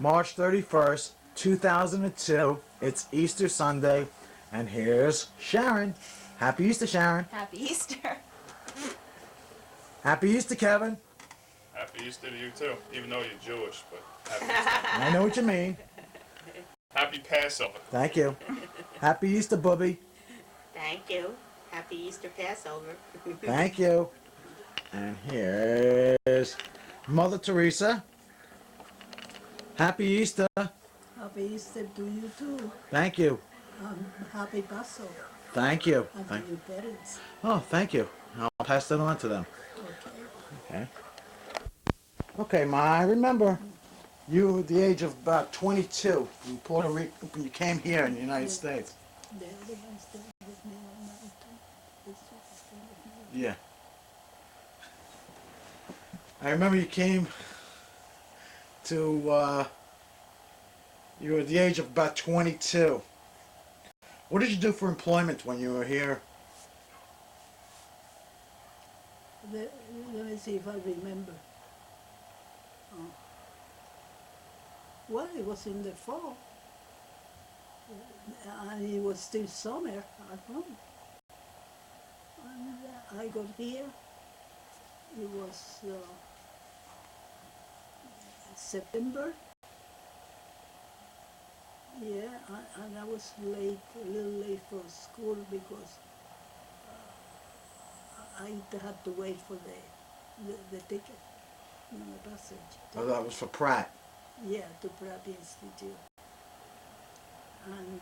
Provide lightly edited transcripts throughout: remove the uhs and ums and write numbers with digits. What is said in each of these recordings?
March 31st, 2002. It's Easter Sunday, and here's Sharon. Happy Easter, Sharon. Happy Easter. Happy Easter, Kevin. Happy Easter to you too, even though you're Jewish, but happy Easter. I know what you mean. Happy Passover. Thank you. Happy Easter, Bubby. Thank you. Happy Easter Passover. Thank you. And here's Mother Teresa. Happy Easter. Happy Easter to you too. Thank you. Happy Passover. Thank you. And to your parents. Oh, thank you. I'll pass that on to them. Okay. Okay. Okay, Ma, I remember you at the age of about 22 in Puerto Rico. You came here in the United States. The other ones that with me on mountain. This is with me. Yeah. I remember you came to, you were at the age of about 22. What did you do for employment when you were here? Let me see if I remember. Oh. Well, it was in the fall. And it was still summer at home. And I got here. It was September. Yeah, and I was late, a little late for school because I had to wait for the ticket, the passage. Oh, that was for Pratt. Yeah, to Pratt Institute. And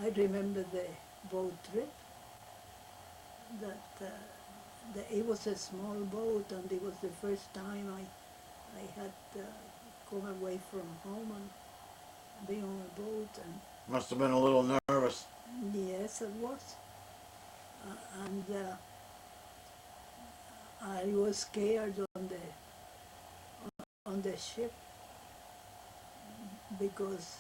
I remember the boat trip. It was a small boat, and it was the first time I had come away from home and be on a boat. And Must have been a little nervous. yes, it was. And I was scared on the ship because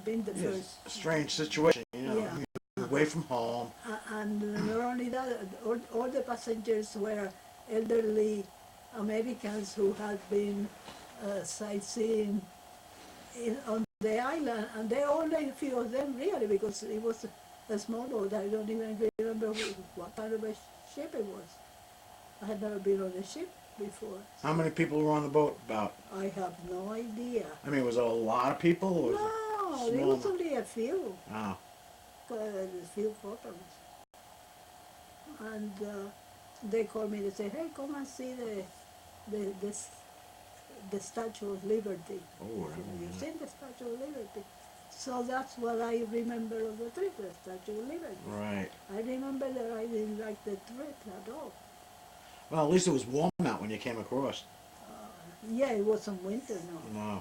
being the Yes, first. a strange situation, you know. Yeah. You're away from home. And not only that, all the passengers were elderly Americans who had been sightseeing on the island, and there were only a few of them really, because it was a small boat. I don't even remember what kind of a ship it was. I had never been on a ship before. How many people were on the boat? About? I have no idea. I mean, was it a lot of people? Or was No, it there small? was only a few. Oh. A few photos. And they called me to say, hey, come and see the Statue of Liberty. Oh, You've seen the Statue of Liberty. So that's what I remember of the trip, the Statue of Liberty. right. I remember that I didn't like the trip at all. Well, at least it was warm out when you came across. Yeah, it wasn't winter, no. No.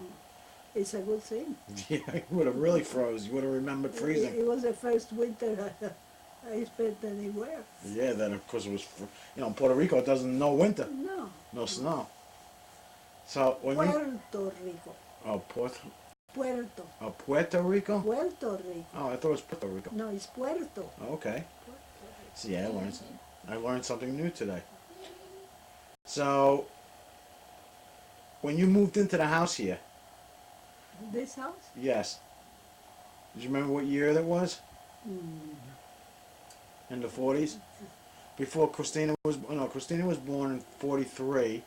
It's a good thing. Yeah, you would have really froze. You would have remembered freezing. It was the first winter I spent anywhere. Yeah, then of course it was, in Puerto Rico it doesn't know winter, No. no snow. So when you, Puerto Rico. oh, Puerto Rico? Puerto Rico. Oh, I thought it was Puerto Rico. No, it's Puerto. Oh, okay. See, I learned something new today. So when you moved into the house here, This house? yes. Did you remember what year that was? In the 40s? Before Christina was, no, Christina was born in 43.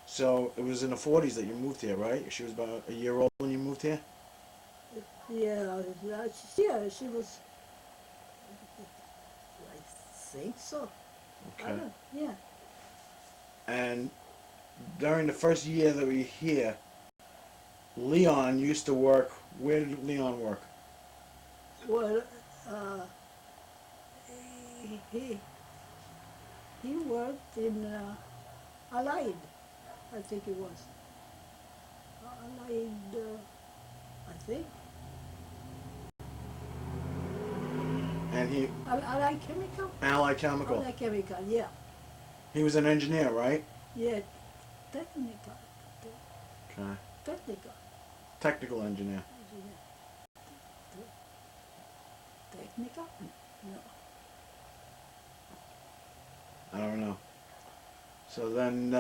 So it was in the 40s that you moved here, right? She was about a year old when you moved here? Yeah, she was, I think so. Okay. Yeah. And during the first year that we were here, Leon used to work. Where did Leon work? Well, he worked in Allied, I think it was. Allied, I think. And he, Allied Chemical? Allied Chemical. Allied Chemical, yeah. He was an engineer, right? Yeah, technical. Okay. Technical. Technical engineer. Technical? No. I don't know. So then,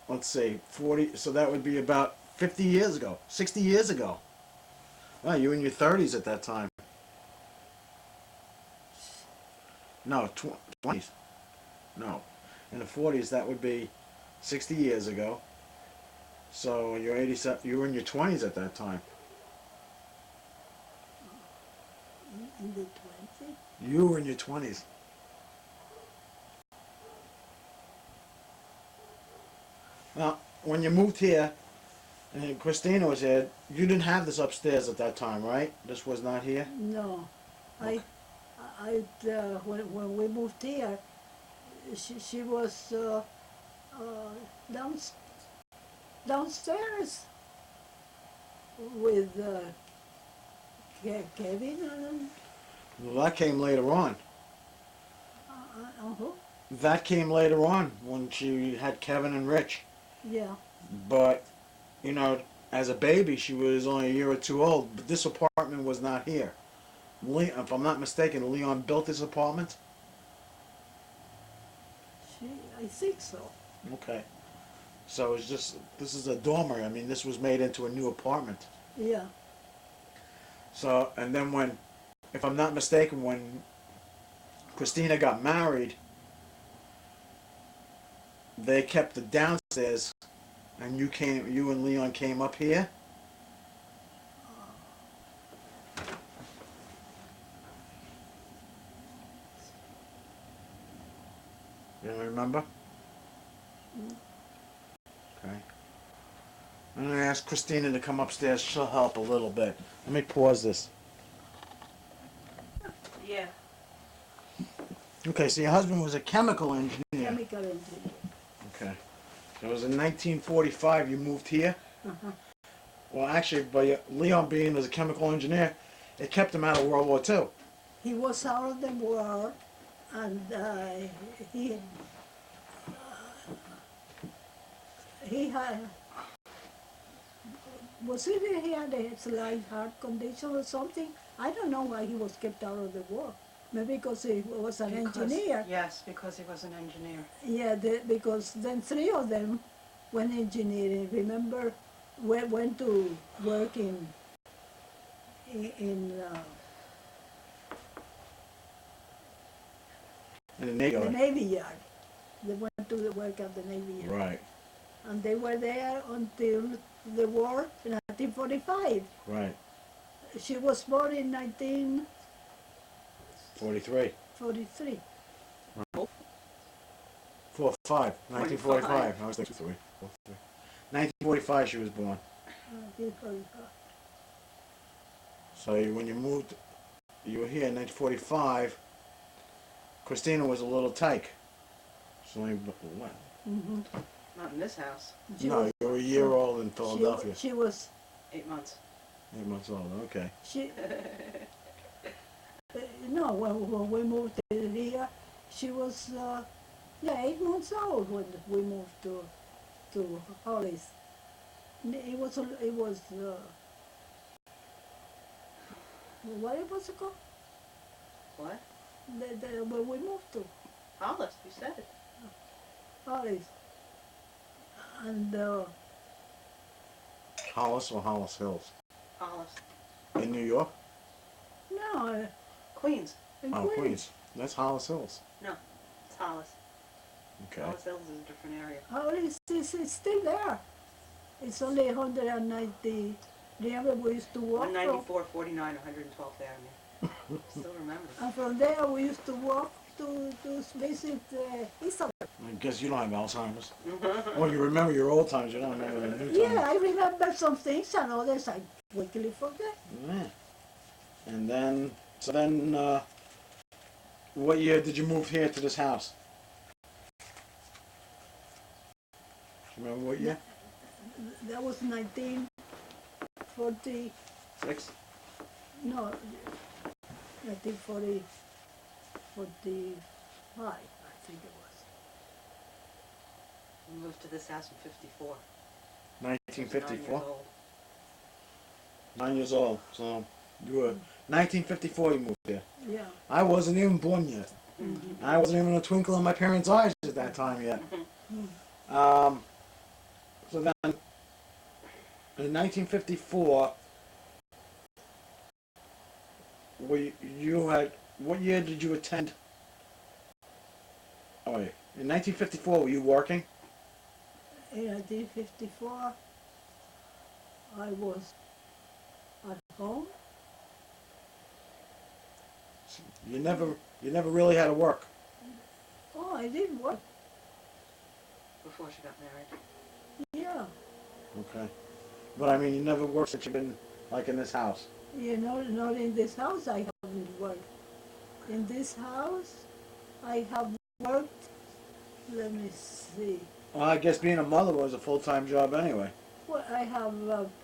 let's see, 40. So that would be about 50 years ago, 60 years ago. Oh, you were in your 30s at that time. No, 20s. No, in the 40s that would be 60 years ago. So you're 87. You were in your 20s at that time. In the 20s? You were in your 20s. Now, when you moved here, and Christina was here, you didn't have this upstairs at that time, right? This was not here? No. Okay. When we moved here, she was down, downstairs with Kevin and Well, that came later on. uh-huh. That came later on when she had Kevin and Rich. Yeah. But, you know, as a baby, she was only a year or two old. But this apartment was not here. If I'm not mistaken, Leon built this apartment? I think so. Okay. So it's just, this is a dormer. I mean, this was made into a new apartment. Yeah. So, and then when, if I'm not mistaken, when Christina got married, they kept the downstairs, and you and Leon came up here? You remember? Okay. I'm going to ask Christina to come upstairs. She'll help a little bit. Let me pause this. Yeah. Okay, so your husband was a chemical engineer. Chemical engineer. Okay. So it was in 1945 you moved here? Uh-huh. Well, actually, by Leon being as a chemical engineer, it kept him out of World War II. He was out of the war, and he had, was it he had a slight heart condition or something? I don't know why he was kept out of the war. Maybe because he was an engineer. Yes, because he was an engineer. Yeah, because then three of them went engineering. Remember, went to work in In the Navy. the Navy Yard. They went to the work at the Navy Yard. Right, And they were there until the war in 1945. right. She was born in 43. 1943. 45. 1945. I was thinking 3. 1945 she was born. 1945. So when you moved, you were here in 1945. Christina was a little tyke. She's only, what? Mm-hmm. Not in this house. No, you were a year old in Philadelphia. She was 8 months. 8 months old, okay. No, when we moved here, she was 8 months old when we moved to Hollis. It was what it was called? What? When we moved to Hollis, you said it. Hollis, and Hollis or Hollis Hills? Hollis. In New York? no, Queens. in Oh, Queens. That's Hollis Hills. No, it's Hollis. Okay. Hollis Hills is a different area. Hollis is still there. It's only 190. Remember we used to walk from, 194, 49, 112th Avenue. Still remember. and from there we used to walk to visit Isabel. I guess you don't have Alzheimer's. Well, you remember your old times, you don't remember the new times. Yeah, I remember some things and others I quickly forget. Yeah. And then, so then, what year did you move here to this house? Do you remember what year? That was 1940, 6? no, 1940, 45, I think it was. We moved to this house in 54. 1954? 9 years old. 9 years old. So, you were, 1954 you moved here. Yeah, I wasn't even born yet. I wasn't even a twinkle in my parents' eyes at that time yet. So then, in 1954, you had, what year did you attend? Oh, wait. In 1954, were you working? In 1954, I was at home. You never really had to work. Oh, I did work. Before she got married. Yeah. Okay. But I mean, you never worked since you've been, like, in this house. You know, not in this house I haven't worked. In this house, I have worked, let me see. Well, I guess being a mother was a full-time job anyway. Well, I have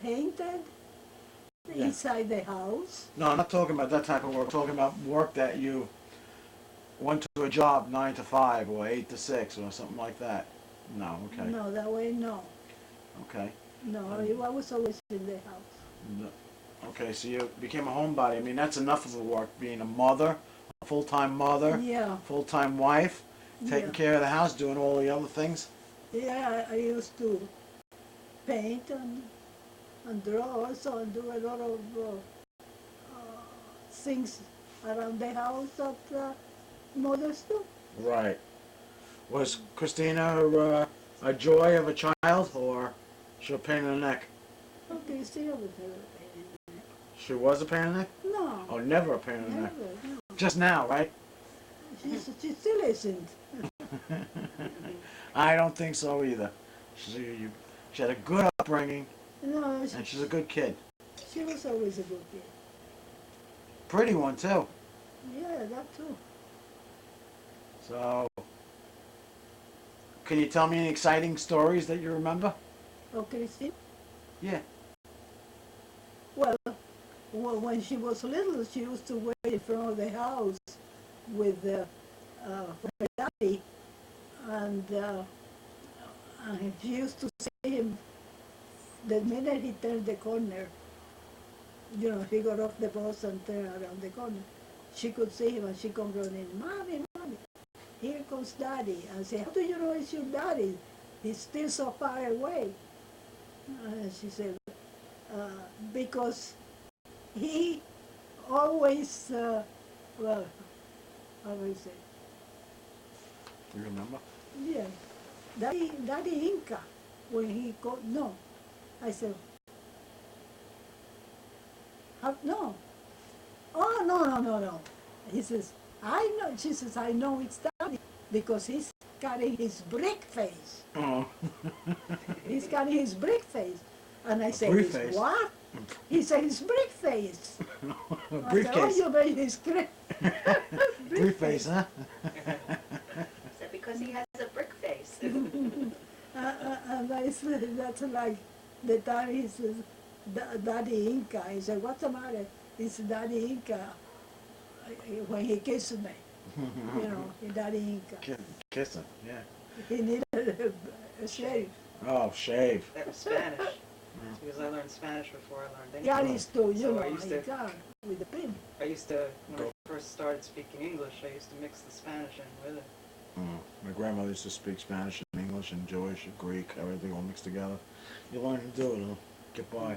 painted Yeah. inside the house. No, I'm not talking about that type of work. I'm talking about work that you went to a job 9 to 5 or 8 to 6 or something like that. No, okay. No, that way, no. Okay. No, I was always in the house. No. Okay, so you became a homebody. I mean, that's enough of the work, being a mother, a full-time mother, Yeah, full-time wife, taking yeah. care of the house, doing all the other things. Yeah, I used to paint and draw also and do a lot of things around the house that mothers do. Right. Was Christina a joy of a child, or she a pain in the neck? Okay, still with her. She was a pain in the neck? No, Oh, never a pain in the never, neck. no. Just now, right? She still isn't. I don't think so either. She had a good upbringing, No, and she's a good kid. she was always a good kid. Pretty one, too. Yeah, that too. So, can you tell me any exciting stories that you remember? Oh, Christine? Yeah. Well, when she was little, she used to wait in front of the house with her daddy, and she used to see him the minute he turned the corner. You know, he got off the bus and turned around the corner. She could see him and she come running, Mommy, Mommy, here comes Daddy. And say, how do you know it's your daddy? He's still so far away. And she said, because he always, well, how do I say? You remember? Yeah, Daddy Inca, when he called, no. I said, no. Oh, no. He says, I know, she says, I know it's Daddy because he's carrying his brick face. Oh. He's carrying his brick face. And I said, brick "His face? what? He said, his brick face. I said, oh, Briefcase. you made his Briefcase, huh? Is that because he has a brick face? And I said, that's like the time he says, Daddy Inca. I said, what's the matter? It's Daddy Inca when he kissed me. You know, Daddy Inca. Kissing, yeah. He needed a shave. Oh, shave. That was Spanish. Because I learned Spanish before I learned English. God is to, you So know, I used to- God, with the pin. I used to, when I first started speaking English, I used to mix the Spanish in with it. My grandmother used to speak Spanish and English and Jewish and Greek, everything all mixed together. You learn to do it, and get by.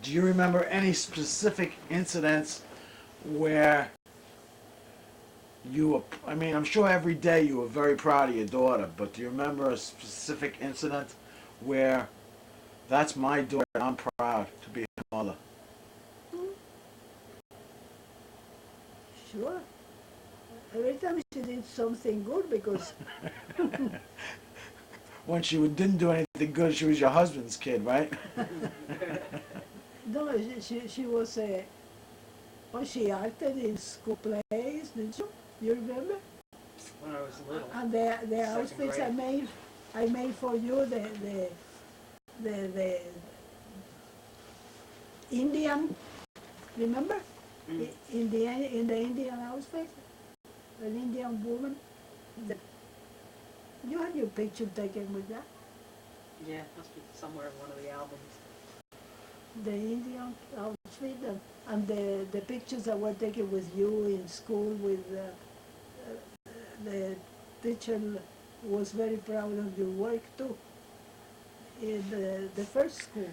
Do you remember any specific incidents where you were, I mean, I'm sure every day you were very proud of your daughter, but do you remember a specific incident where that's my daughter, and I'm proud to be her mother? Sure. Every time she did something good because, When she didn't do anything good, she was your husband's kid, right? no, she was well, she acted in school plays, did you? You remember? When I was little. And the Second outfits grade. I made for you, the Indian, remember? Mm. In the Indian outfit, an Indian woman. You had your picture taken with that, Yeah, must be somewhere in one of the albums. the Indian outfit. outfit and the pictures that were taken with you in school with the teacher was very proud of your work too. In the first school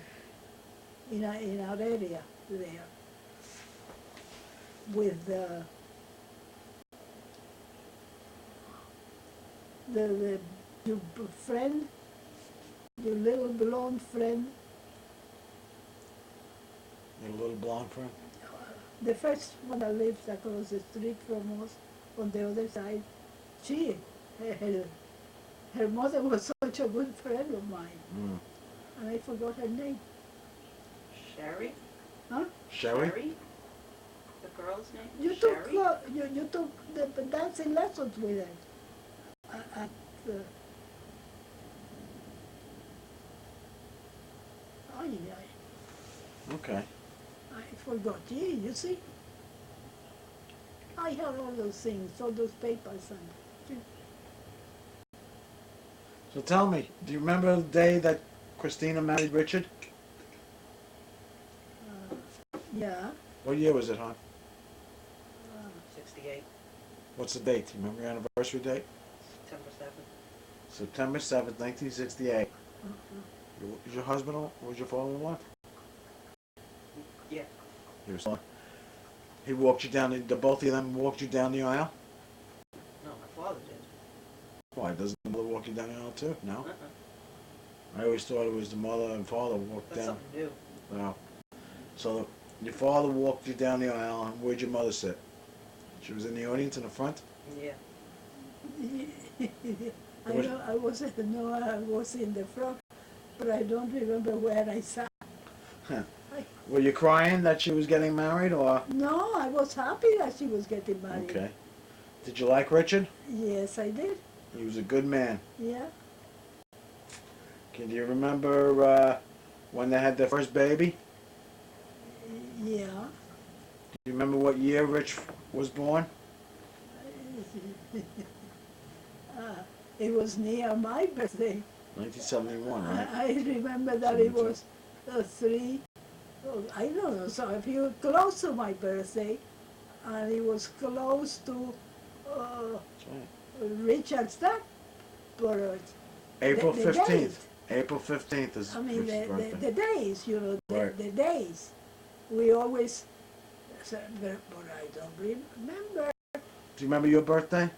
in our area there with your friend, your little blonde friend, Your little blonde friend? the first one that lives across the street from us on the other side, she, her mother was such a good friend of mine, Mm. and I forgot her name. Sherry? Huh? Sherry? The girl's name? You Sherry? took you took the dancing lessons with her at ay, ay, Okay. I forgot. Gee, you see, I have all those things, all those papers, and So tell me, do you remember the day that Christina married Richard? yeah. What year was it, hon? 68, What's the date? Do you remember your anniversary date? September 7th. September 7th, 1968. Uh-uh. Was your husband, was your father-in-law? Yeah. He was. He walked you down, the both of them walked you down the aisle? No, my father did. Why, doesn't the mother walk you down the aisle too? No? Uh-uh. I always thought it was the mother and father walked That's down. something new. No. So your father walked you down the aisle, and where'd your mother sit? She was in the audience in the front? Yeah. I know I was no, I was in the front, but I don't remember where I sat. Huh. Were you crying that she was getting married, or? No, I was happy that she was getting married. Okay. Did you like Richard? Yes, I did. He was a good man. Yeah. Can you remember when they had their first baby? Yeah. Do you remember what year Rich was born? It was near my birthday. 1971, right? I remember that it was 3, I don't know, so if you close to my birthday, and it was close to That's right. Richard's death, but April the 15th. date. April 15th is I mean Rich's birthday. the days, you know, Right. the days. We always, but I don't remember. Do you remember your birthday?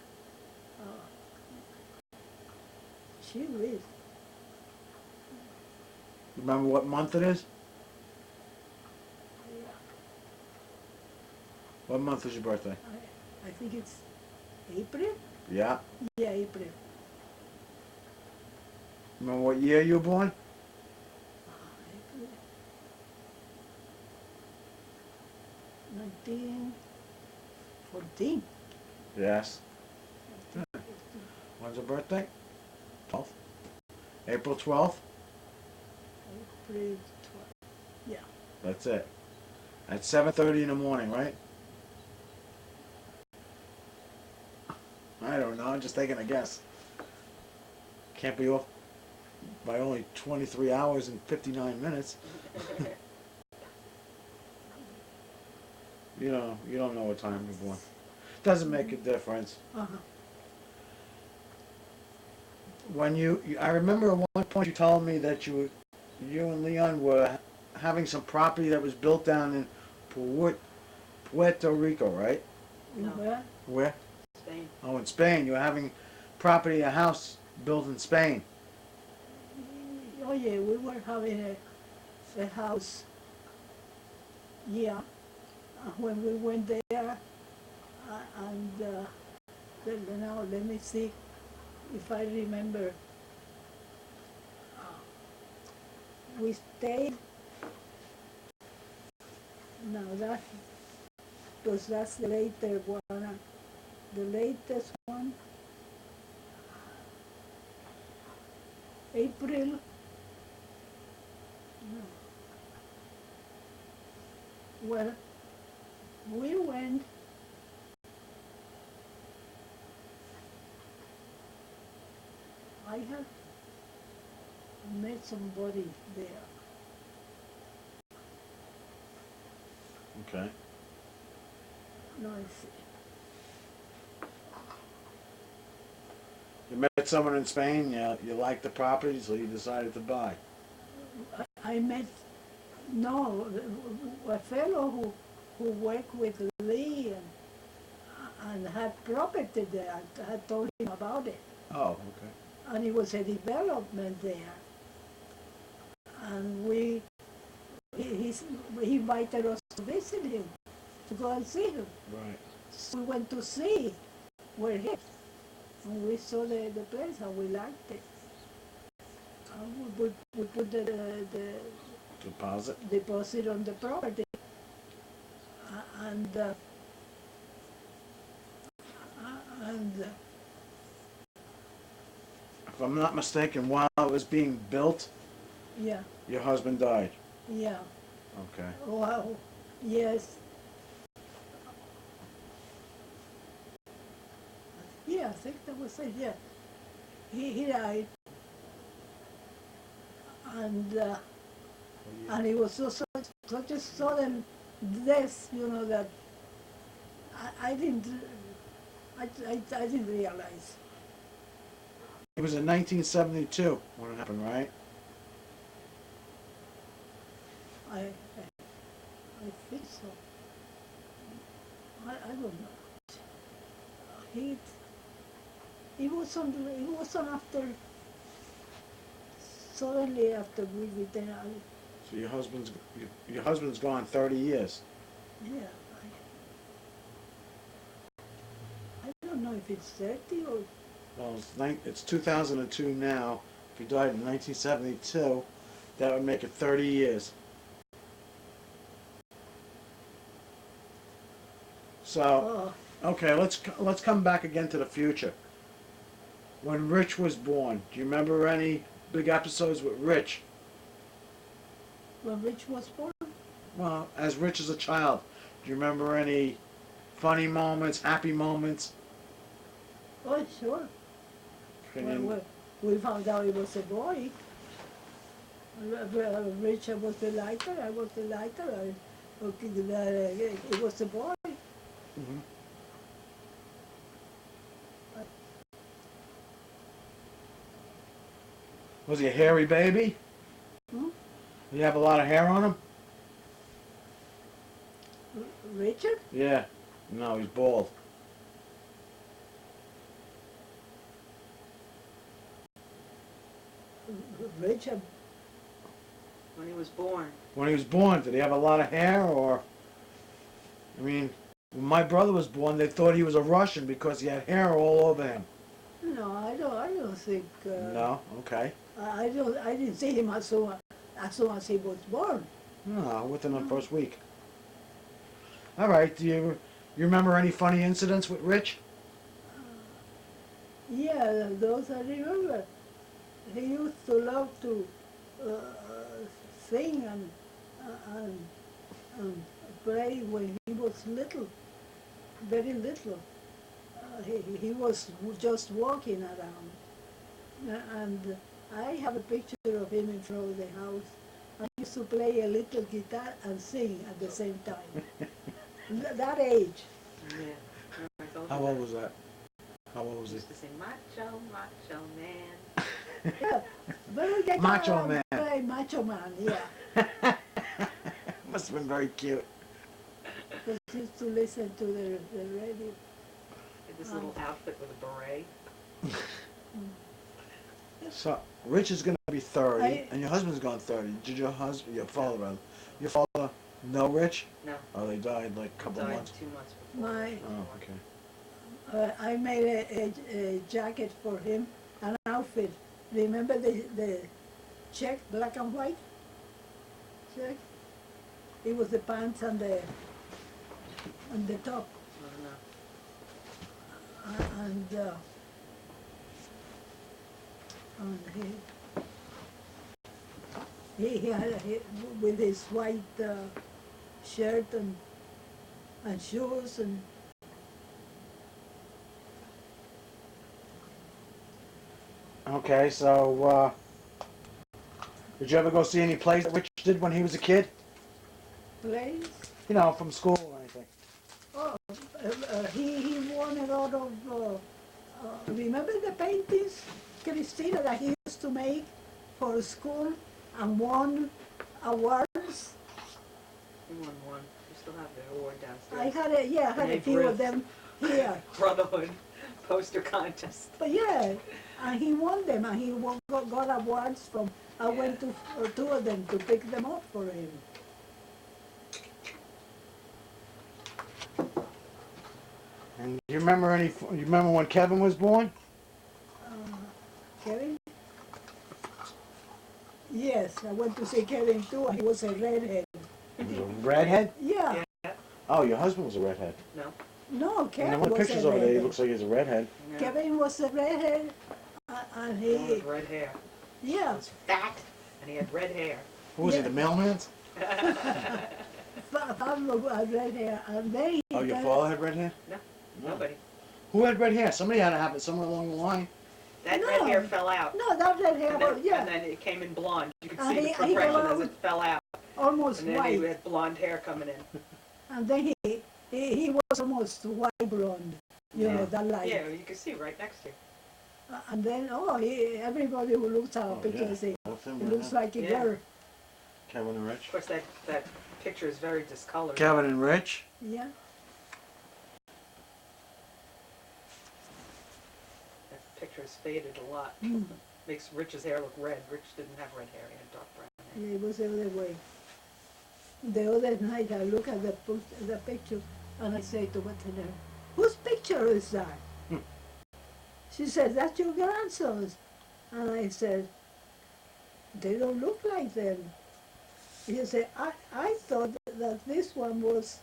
She is. Remember what month it is? What month is your birthday? I think it's April? Yeah. Yeah, April. Remember what year you were born? April. 1914. Yes. When's your birthday? 12th. April 12th? April 12. Yeah. That's it. At 7:30 in the morning, right? I don't know. I'm just taking a guess. Can't be off by only 23 hours and 59 minutes. You don't know what time you're born. Doesn't make a difference. Uh-huh. When I remember at one point you told me that you and Leon were having some property that was built down in Puerto Rico, right? No. Well, Where? Spain. Oh, in Spain. You were having a house built in Spain. oh yeah, we were having a house. Yeah. When we went there, and now let me see if I remember. We stayed. No, that's the later one. The latest one, April. No. Well, we went. I have met somebody there. Okay. No, it's, You met someone in Spain, you liked the property, so you decided to buy. I met, no, a fellow who worked with Lee and had property there. I had told him about it. Oh, okay. And it was a development there. And he invited us to visit him, to go and see him. Right. So we went to see where he is. And we saw the place and we liked it. And we put the Deposit? deposit on the property. And If I'm not mistaken, while it was being built, yeah, your husband died. yeah. Okay. Wow, yes. Yeah, I think that was it, yeah. He died. And it was such a sudden death, that I didn't, I didn't realize. It was in 1972 when it happened, right? I think so. I don't know. It was on after, suddenly after we returned. So your husband's gone 30 years. Yeah. I don't know if it's 30 or, Well, it's 2002 now. If he died in 1972, that would make it 30 years. So, okay, let's come back again to the future. When Rich was born, do you remember any big episodes with Rich? when Rich was born. Well, as Rich as a child, do you remember any funny moments, happy moments? Oh, sure. Can Well, you- we found out it was a boy. Richard was the lighter, I was the lighter. It was a boy. Mhm. Was he a hairy baby? Hmm? Did he have a lot of hair on him? Richard? Yeah. No, he's bald. Richard, When he was born. When he was born, did he have a lot of hair, or? I mean, when my brother was born, they thought he was a Russian because he had hair all over him. no, I don't think. No? Okay. I didn't see him as soon as he was born. No, within the first week. All right. Do you remember any funny incidents with Rich? Yeah, those I remember. He used to love to sing and play when he was little, very little. He was just walking around. And I have a picture of him in front of the house. I used to play a little guitar and sing at the same time. That age. Yeah. I told How you old that. was that? How old was He he? used to say, macho, macho man. Yeah, very guitar Macho and Man. play Macho Man, yeah. Must have been very cute. Because he used to listen to the radio. Had this little outfit with a beret. So, Rich is going to be 30, I- and your husband's gone 30. Did your father rather, your father know Rich? No, Oh, they died like a he couple died months. 2 months before. My, Oh, okay. I made a jacket for him, an outfit. Remember the check, black and white check? It was the pants and the top. I don't know. And he had with his white shirt and shoes and Okay, so, did you ever go see any plays that Rich did when he was a kid? plays. You know, from school or anything. Oh, he won a lot of, remember the paintings, Christina, that he used to make for school and won awards? You won one. You still have the award I downstairs. had I had a Babe few of Ruth. them here. Brotherhood poster contest. But yeah, and he won them, and he got awards from, I went to two of them to pick them up for him. And you remember you remember when Kevin was born? Kevin? Yes, I went to see Kevin too, and he was a redhead. He was a redhead? Yeah, Yeah. Oh, your husband was a redhead. No. no, And Kevin then one was pictures a over there, he redhead. looks like he's a redhead. Yeah. Kevin was a redhead, and One he, with red hair. He yeah, was fat and he had red hair. Who was he, Yeah. the mailman's? Pablo had red hair, and then he Oh, your got- father had red hair? No, nobody. Who had red hair? Somebody had to have it somewhere along the line. That No. red hair fell out. No, that red hair, And was, then, yeah, and then it came in blonde. You could And see the he progression got as out- it fell out. almost And then white. he had blonde hair coming in. And then he was almost white blonde, you know, that light. Yeah, you can see right next to you. And then, everybody who looks at our Oh, picture yeah. say, Both of it them looks right like a Yeah. girl. Kevin and Of Rich. course, that picture is very discolored. Kevin and Rich? Yeah. That picture is faded a lot. Mm. Makes Rich's hair look red. Rich didn't have red hair. He had dark brown hair. Yeah, it was the other way. The other night I look at the picture and I say to Watana, whose picture is that? She said, that's your grandson's. And I said, they don't look like them. He said, I thought that this one was,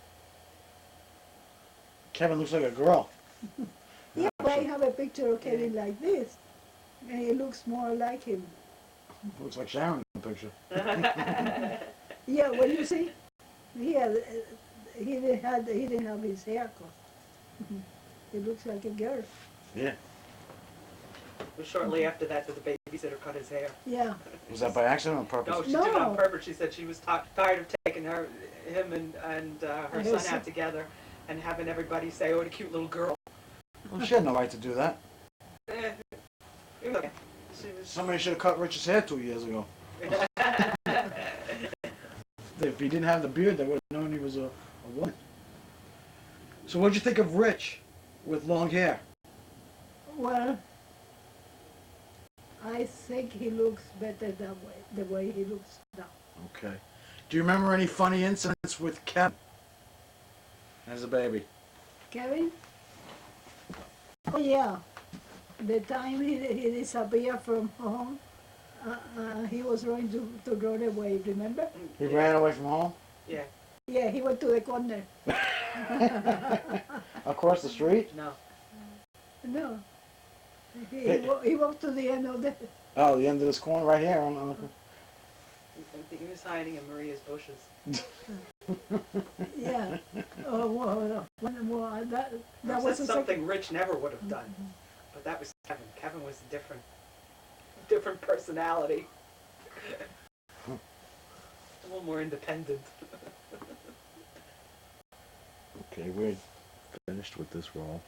Kevin looks like a girl. yeah, but I have a picture of Kevin like this. And he looks more like him. Looks like Sharon in the picture. Yeah, well, you see, yeah, he didn't have his hair cut. He looks like a girl. Yeah. It was shortly after that the babysitter cut his hair. Yeah. Was that by accident or on purpose? No, she did it on No. purpose. She said she was tired of taking him and her And son his- out together and having everybody say, "Oh, the cute little girl." Well, she had no right to do that. Eh, it was okay. She was. Somebody should have cut Rich's hair 2 years ago. If he didn't have the beard, they would have known he was a woman. So what'd you think of Rich with long hair? Well, I think he looks better that way, the way he looks now. Okay. Do you remember any funny incidents with Kevin as a baby? Kevin? Oh yeah, the time he disappeared from home, he was going to run away, remember? He ran away from home? Yeah. Yeah, he went to the corner. Across the street? No. No. He walked to the end of the, Oh, the end of this corner right here. He was hiding in Maria's bushes. yeah. Oh, well, that That's was a something Rich never would have done. But that was Kevin. Kevin was different personality. A little more independent. Okay, we're finished with this roll.